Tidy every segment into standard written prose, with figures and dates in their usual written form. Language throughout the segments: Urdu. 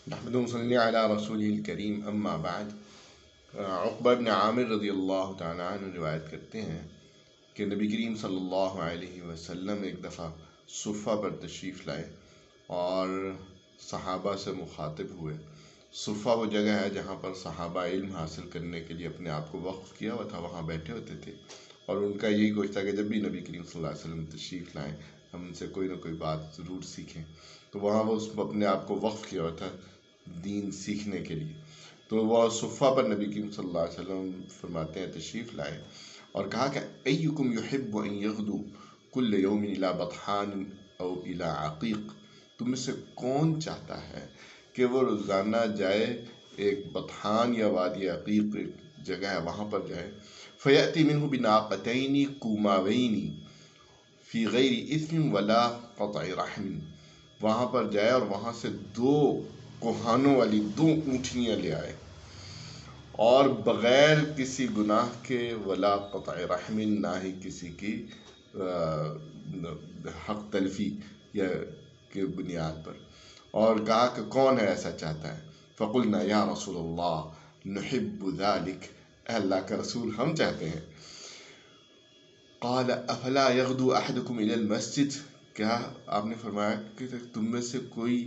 نحمد صلی علی رسول الکریم اما بعد۔ عقبہ بن عامر رضی اللہ تعالیٰ عنہ روایت کرتے ہیں کہ نبی کریم صلی اللہ علیہ وسلم ایک دفعہ صفہ پر تشریف لائے اور صحابہ سے مخاطب ہوئے۔ صفہ وہ جگہ ہے جہاں پر صحابہ علم حاصل کرنے کے لیے اپنے آپ کو وقف کیا ہوا تھا، وہاں بیٹھے ہوتے تھے، اور ان کا یہی کوشش تھا کہ جب بھی نبی کریم صلی اللہ علیہ وسلم تشریف لائیں ہم ان سے کوئی نہ کوئی بات ضرور سیکھیں۔ تو وہاں وہ اپنے آپ کو وقف کیا ہوا تھا دین سیکھنے کے لیے۔ تو وہ صفہ پر نبی کریم صلی اللہ علیہ وسلم فرماتے ہیں تشریف لائے اور کہا کہ ایکم یحب ان یغدو کل یوم الی بطحان او الی عقیق، تم میں سے کون چاہتا ہے کہ وہ روزانہ جائے ایک بطحان یا وادی عقیق ایک جگہ ہے وہاں پر جائے، فیأتی منہ بناقتین کوماوین فی غیر اثم ولا قطع رحم، وہاں پر جائے اور وہاں سے دو کوہانوں والی دو اونٹنیاں لے آئے اور بغیر کسی گناہ کے، ولا قطع رحم، نہ ہی کسی کی حق تلفی یا کے بنیاد پر، اور کہا کہ کون ہے ایسا چاہتا ہے؟ فقلنا یا رسول اللہ نحب ذلک، اے اللہ کا رسول ہم چاہتے ہیں۔ قال افلا یغدو احدکم الی المسجد، کیا آپ نے فرمایا کہ تم میں سے کوئی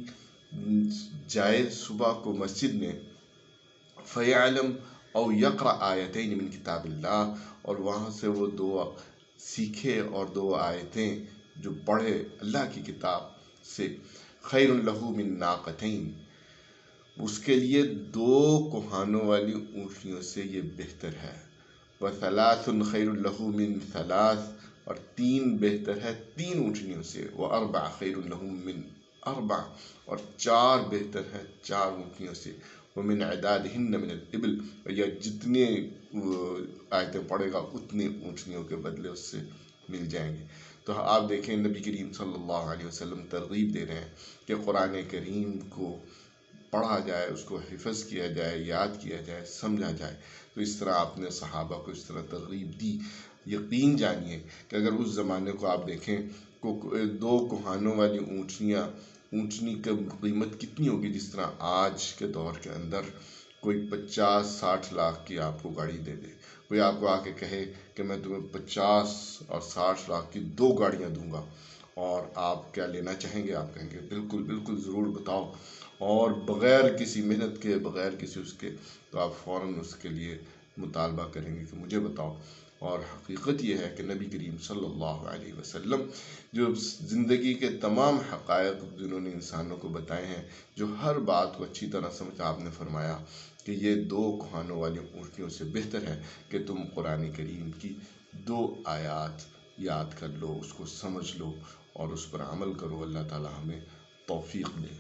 جائے صبح کو مسجد میں، فیعلم او یقرأ آیتین من کتاب اللہ، اور وہاں سے وہ دو سیکھے اور دو آیتیں جو پڑھے اللہ کی کتاب سے، خیر لہ من ناقتین، اس کے لیے دو کوہانوں والی اونٹنیوں سے یہ بہتر ہے، وثلاث خیر لہ من ثلاث، اور تین بہتر ہے تین اونٹنیوں سے، واربع خیر لہ من اربع، اور چار بہتر ہے چار اونٹنیوں سے، ومن عدادہن من الابل، یا جتنے آیتیں پڑھے گا اتنے اونٹنیوں کے بدلے اس سے مل جائیں گے۔ تو آپ دیکھیں نبی کریم صلی اللہ علیہ وسلم ترغیب دے رہے ہیں کہ قرآن کریم کو پڑھا جائے، اس کو حفظ کیا جائے، یاد کیا جائے، سمجھا جائے۔ تو اس طرح آپ نے صحابہ کو اس طرح ترغیب دی۔ یقین جانیے کہ اگر اس زمانے کو آپ دیکھیں، دو کوہانوں والی اونٹنی کی قیمت کتنی ہوگی، جس طرح آج کے دور کے اندر کوئی 50-60 لاکھ کی آپ کو گاڑی دے دے، کوئی آپ کو آ کے کہے کہ میں تمہیں 50 اور 60 لاکھ کی دو گاڑیاں دوں گا، اور آپ کیا لینا چاہیں گے؟ آپ کہیں گے بالکل بالکل ضرور بتاؤ، اور بغیر کسی محنت کے، بغیر کسی اس کے، تو آپ فوراً اس کے لیے مطالبہ کریں گے کہ مجھے بتاؤ۔ اور حقیقت یہ ہے کہ نبی کریم صلی اللہ علیہ وسلم جو زندگی کے تمام حقائق جنہوں نے انسانوں کو بتائے ہیں، جو ہر بات کو اچھی طرح سمجھا، آپ نے فرمایا کہ یہ دو کوہانوں والی اونٹنیوں سے بہتر ہے کہ تم قرآن کریم کی دو آیات یاد کر لو، اس کو سمجھ لو اور اس پر عمل کرو۔ اللہ تعالی ہمیں توفیق دے۔